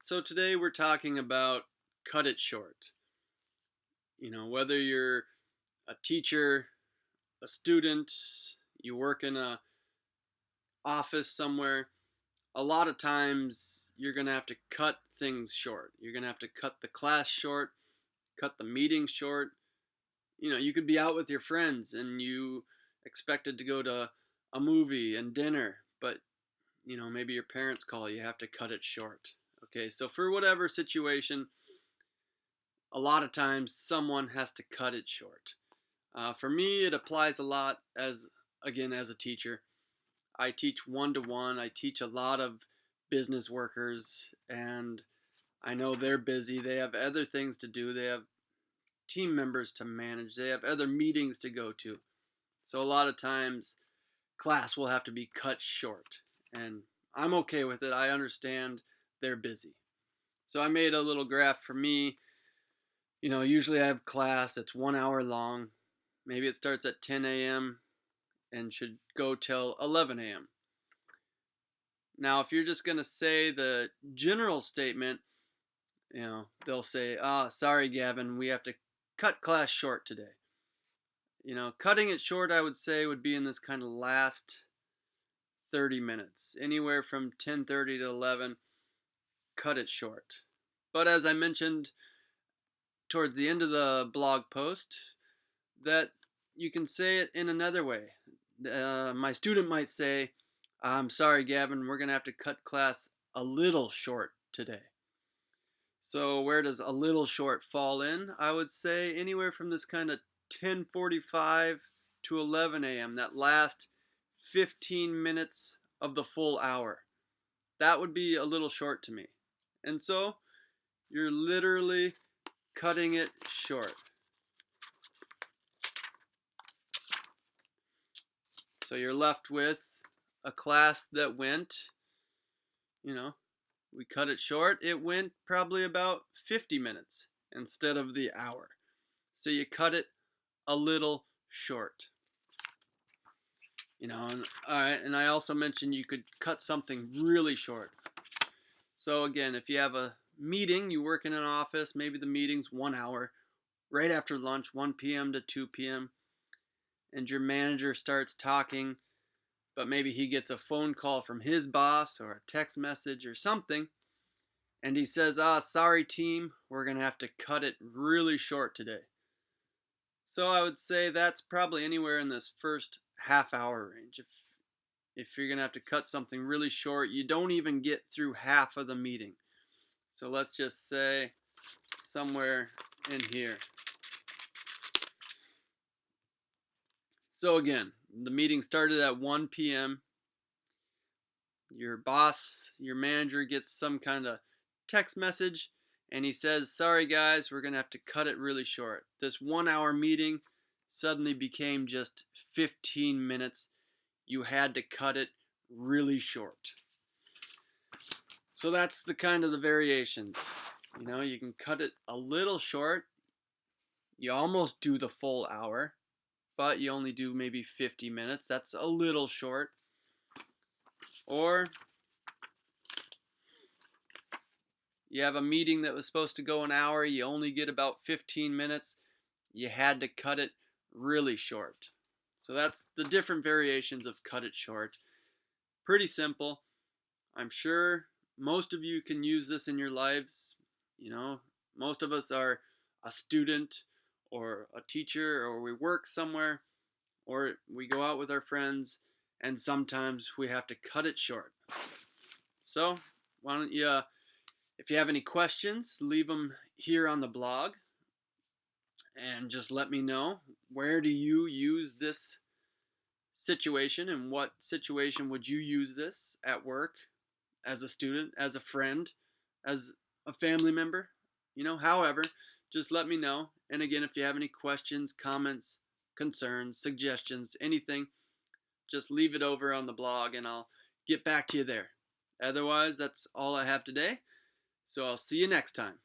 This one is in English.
So today we're talking about cut it short. Whether you're a teacher, a student, you work in a office somewhere, a lot of times you're going to have to cut things short. You're going to have to cut the class short, cut the meeting short. You could be out with your friends and you expected to go to a movie and dinner, but maybe your parents call, you have to cut it short. Okay, so for whatever situation, a lot of times someone has to cut it short. For me, it applies a lot as a teacher. I teach one to one. I teach a lot of business workers, and I know they're busy. They have other things to do. They have team members to manage. They have other meetings to go to. So a lot of times, class will have to be cut short, and I'm okay with it. I understand they're busy. So I made a little graph for me. Usually I have class, it's 1 hour long. Maybe it starts at 10 a.m. and should go till 11 a.m. Now, if you're just going to say the general statement, they'll say, sorry, Gavin, we have to cut class short today. Cutting it short, I would say, would be in this kind of last 30 minutes. Anywhere from 10:30 to 11, cut it short. But as I mentioned towards the end of the blog post, that you can say it in another way. My student might say, I'm sorry, Gavin, we're going to have to cut class a little short today. So where does a little short fall in? I would say anywhere from this kind of 10:45 to 11 a.m., that last 15 minutes of the full hour. That would be a little short to me. And so you're literally cutting it short. So you're left with a class that went, we cut it short. It went probably about 50 minutes instead of the hour. So you cut it a little short. All right, and I also mentioned you could cut something really short. So again, if you have a meeting, you work in an office, maybe the meeting's 1 hour, right after lunch, 1 p.m. to 2 p.m., and your manager starts talking, but maybe he gets a phone call from his boss or a text message or something, and he says, sorry team, we're going to have to cut it really short today. So I would say that's probably anywhere in this first half hour range. If you're going to have to cut something really short, you don't even get through half of the meeting. So let's just say somewhere in here. So again, the meeting started at 1 p.m. Your boss, your manager gets some kind of text message and he says, sorry guys, we're going to have to cut it really short. This 1 hour meeting suddenly became just 15 minutes. You had to cut it really short. So that's the kind of the variations. You can cut it a little short. You almost do the full hour, but you only do maybe 50 minutes. That's a little short. Or you have a meeting that was supposed to go an hour, you only get about 15 minutes. You had to cut it really short. So that's the different variations of cut it short. Pretty simple. I'm sure most of you can use this in your lives. Most of us are a student or a teacher, or we work somewhere, or we go out with our friends, and sometimes we have to cut it short. So why don't you, if you have any questions, leave them here on the blog and just let me know, where do you use this situation, and what situation would you use this at work, as a student, as a friend, as a family member, however, just let me know. And again, if you have any questions, comments, concerns, suggestions, anything, just leave it over on the blog and I'll get back to you there. Otherwise, that's all I have today. So I'll see you next time.